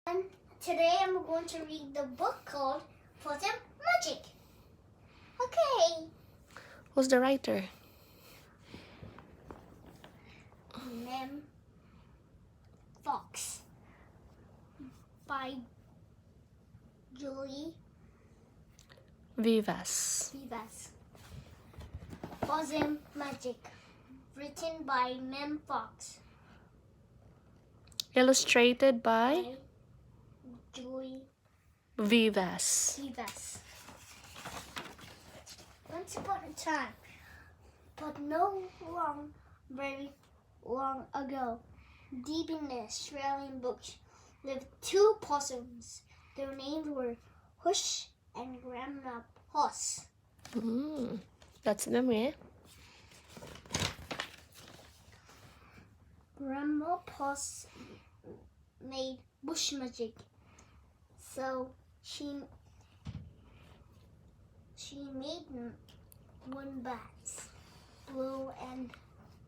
And today I'm going to read the book called Possum Magic. Okay. Who's the writer? Mem Fox by Julie Vivas. Possum Magic, written by Mem Fox. Illustrated by Julie Vivas. Once upon a time, but very long ago, deep in the Australian bush, lived two possums. Their names were Hush and Grandma Poss. That's them, yeah? Grandma Poss made bush magic, so she made wombats blue and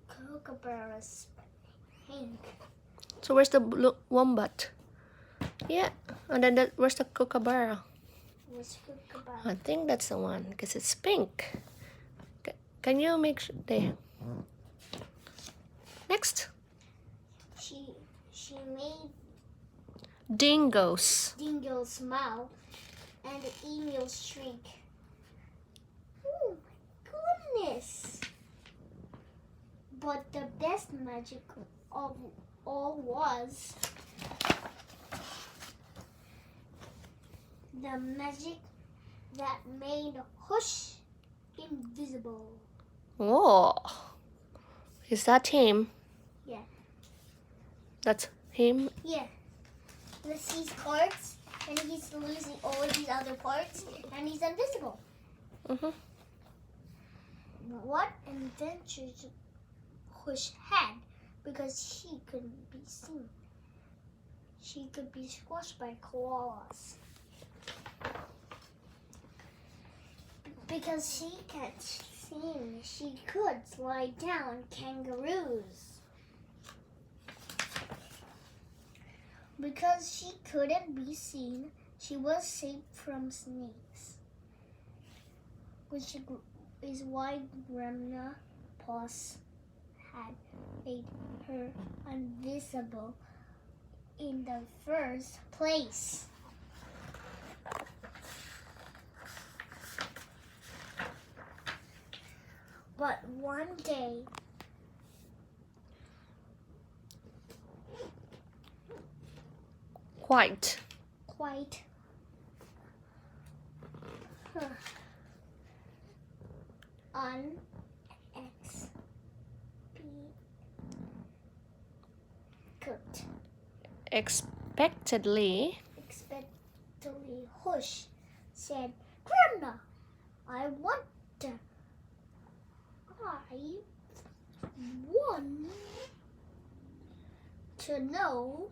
kookaburras pink. So where's the wombat? Yeah. And then where's the kookaburra? Was kookaburra. I think that's the one because it's pink. Can you make sure there? Next. She made Dingoes. dingo smile and the emu shriek. Oh my goodness! But the best magic of all was the magic that made Hush invisible. Oh. Is that him? Yeah. That's him? Yeah. Let's see his parts, and he's losing all these other parts, and he's invisible. Mm-hmm. What adventures Hush had, because she couldn't be seen. She could be squashed by koalas. Because she can't sing, she could slide down kangaroos. Because she couldn't be seen, she was safe from snakes, which is why Grandma Poss had made her invisible in the first place. But one day, Quite. Expectedly. Hush said, Grandma, I want to know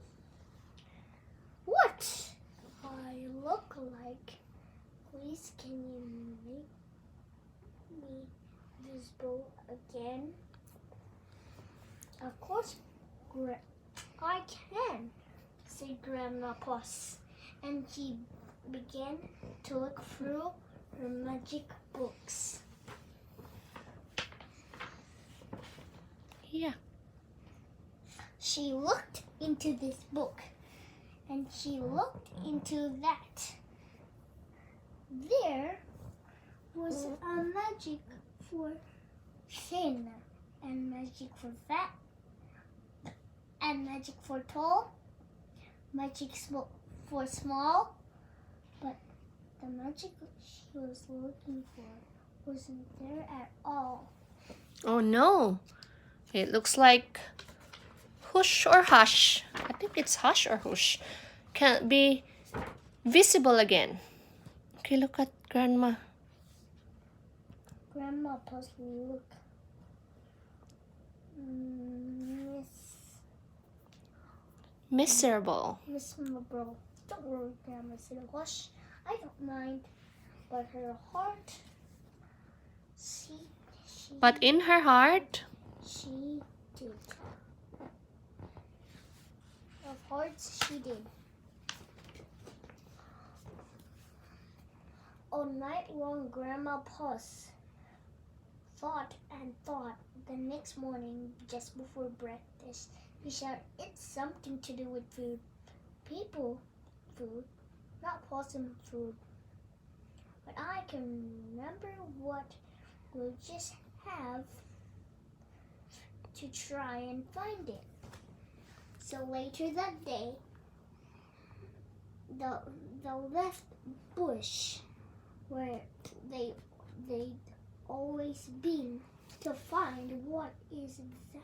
what I look like. Please, can you make me visible again? Of course, I can, said Grandma Poss, and she began to look through her magic books. Yeah. She looked into this book, and she looked into that. There was a magic for thin, and magic for fat, and magic for tall, magic for small, but the magic she was looking for wasn't there at all. Oh no. It looks like Hush or Hush. I think it's Hush or Hush. Can't be visible again. Okay, look at Grandma. Grandma Poss look. Miserable. Miserable. Don't worry, Grandma said, Hush, I don't mind. But her heart, But in her heart, she did. Of course she did. All night long, Grandma Puss thought and thought. The next morning, just before breakfast, he shouted, "It's something to do with food. People food, not possum food. But I can remember what we'll just have to try and find it." So later that day, the left bush where they'd always been to find what is that.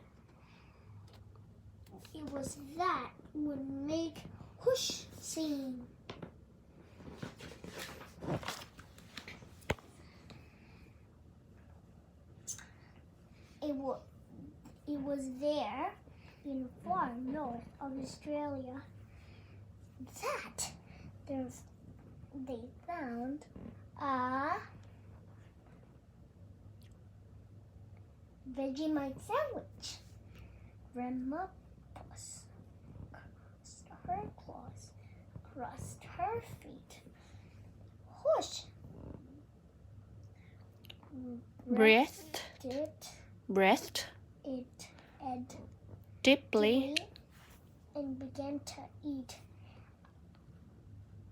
It was that would make whoosh sing. It was there in far north of Australia that they found a Vegemite sandwich. Grandma Puss crossed her claws, crossed her feet. Whoosh! Breathed. Breathed Breathed it and deeply. and began to eat.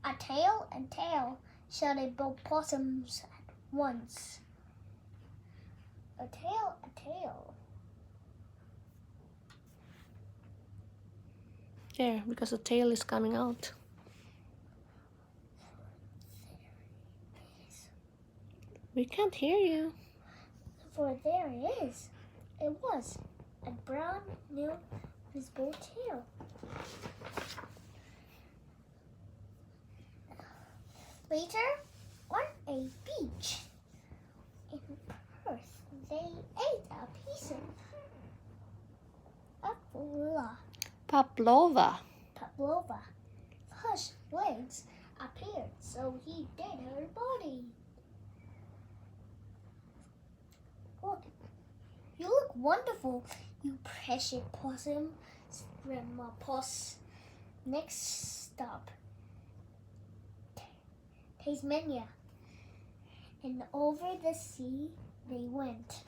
A tail and tail, shouted both possums at once. A tail, a tail. There, because the tail is coming out. We can't hear you. For there it is. It was a brown, new, visible tail. Later, on a beach in Perth, they ate a piece of Pavlova. pavlova. Hush legs appeared, so he did her body. Look, you look wonderful, you precious possum, said Grandma Puss. Next stop, Tasmania. And over the sea they went.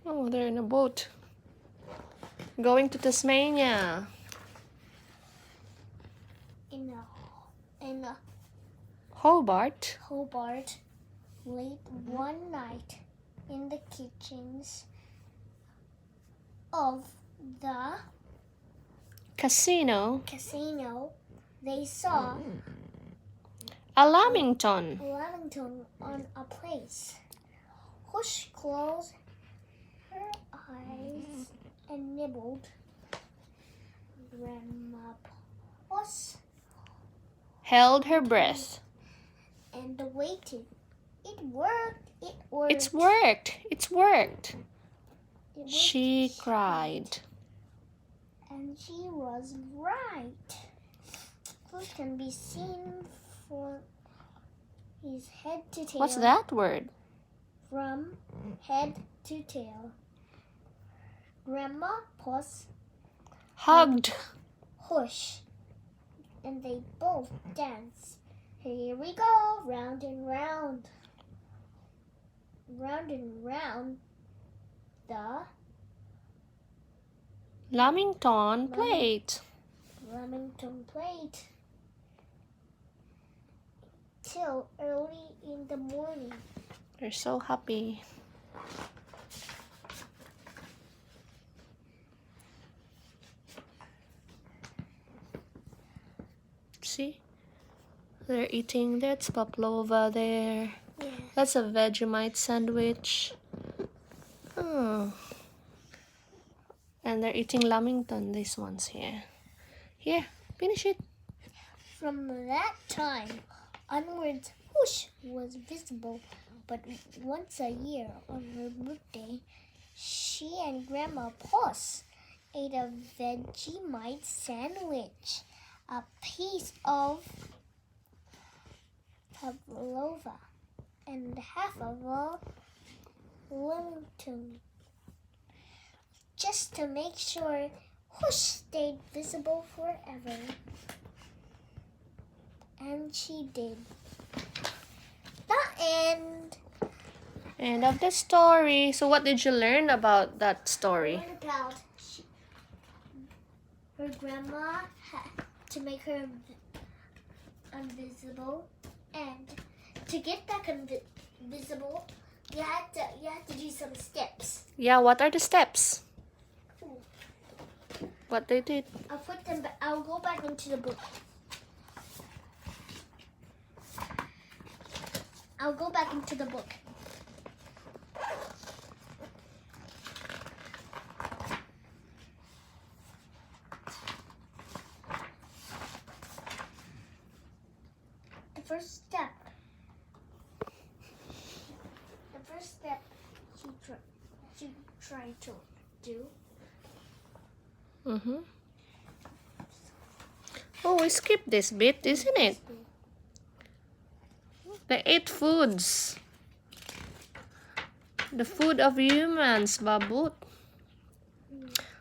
Oh, they're in a boat. Going to Tasmania. In a Hobart. Hobart, late one night in the kitchens of the Casino. casino, they saw A lamington. a lamington on a place. Whoosh closed her eyes and nibbled. Grandma Puss Held her breath. and waited. It worked. It worked. It's worked. It's worked. It worked. She cried. And she was right. Who can be seen from his head to tail. What's that word? From head to tail. Grandma Puss Hugged. Whoosh. And they both dance. Here we go, round and round. Round and round the Lamington plate. Lamington plate. Till early in the morning. They're so happy. See? They're eating. That's pavlova there. Yeah. That's a Vegemite sandwich. Oh. And they're eating lamington, these ones here. Here, finish it. From that time onwards, Whoosh was visible, but once a year on her birthday, she and Grandma Puss ate a Vegemite sandwich, a piece of pavlova, and half of a lamington, just to make sure Whoosh stayed visible forever. And she did. The And End of the story. So what did you learn about that story? learn about her grandma had to make her invisible, and to get back invisible, you had to do some steps. Yeah, what are the steps? What they did? I'll put them. I'll go back into the book. I'll go back into the book. The first step. She tried to do. Mm-hmm. Oh, we skipped this bit, isn't it? The 8 foods. The food of humans, Babut.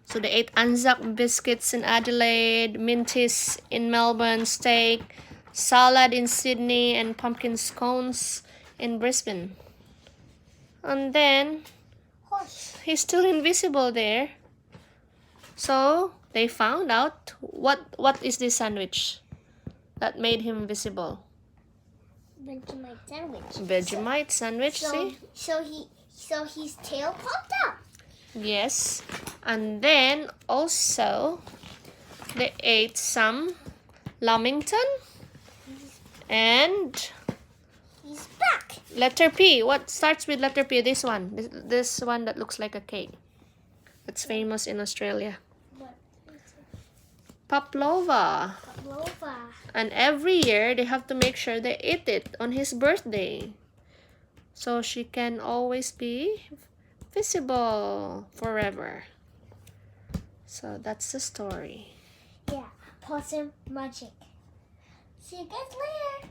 So the 8 Anzac biscuits in Adelaide, Minties in Melbourne, steak, salad in Sydney, and pumpkin scones in Brisbane. And then Horse. he's still invisible there. So they found out what is this sandwich that made him visible. Vegemite sandwich. Vegemite sandwich, see? So his tail popped out. Yes. And then also they ate some lamington and He's back. letter P. What starts with letter P? This one. This one that looks like a cake. It's famous in Australia. What? Pavlova. Pavlova. And every year they have to make sure they eat it on his birthday. So she can always be visible forever. So that's the story. Yeah. Possum magic. See you guys later.